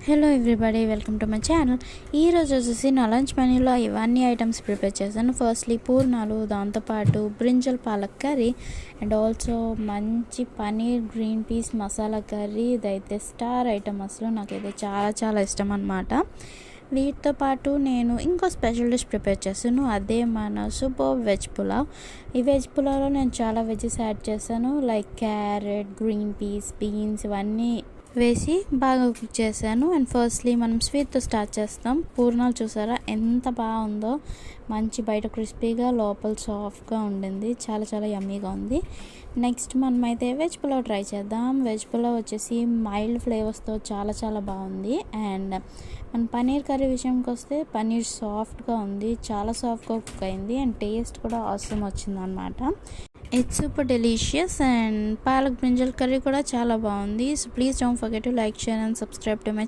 Hello everybody, welcome to my channel. ఈరోజు వచ్చేసి నా లంచ్ మెన్యూలో ఇవన్నీ ఐటమ్స్ ప్రిపేర్ చేశాను. ఫస్ట్లీ పూర్ణాలు, దాంతోపాటు brinjal palak curry and also మంచి paneer green peas masala curry. ఇదైతే స్టార్ ఐటమ్, అసలు నాకైతే చాలా చాలా ఇష్టం అన్నమాట. వీటితో పాటు నేను ఇంకో స్పెషల్ డిష్ ప్రిపేర్ చేశాను, అదే మన సూపర్ వెజ్ పులావ్. ఈ వెజ్ పులావ్లో నేను చాలా వెజెస్ యాడ్ చేశాను, like carrot, green peas, beans ఇవన్నీ వేసి బాగా కుక్ చేశాను. అండ్ ఫస్ట్లీ మనం స్వీట్తో స్టార్ట్ చేస్తాం. పూర్ణాలు చూసారా ఎంత బాగుందో, మంచి బయట క్రిస్పీగా లోపల సాఫ్ట్గా ఉండింది, చాలా చాలా యమ్మీగా ఉంది. నెక్స్ట్ మనమైతే వెజ్ పులావ్ ట్రై చేద్దాం. వెజ్ పులావ్ వచ్చేసి మైల్డ్ ఫ్లేవర్స్తో చాలా చాలా బాగుంది. అండ్ మన పన్నీర్ కర్రీ విషయంకి వస్తే పన్నీర్ సాఫ్ట్గా ఉంది, చాలా సాఫ్ట్గా కుక్ అయింది అండ్ టేస్ట్ కూడా ఆసమ్ వచ్చింది అనమాట. It's super delicious. And palak brinjal curry కూడా చాలా బాగుంది. So please don't forget to like, share and subscribe to my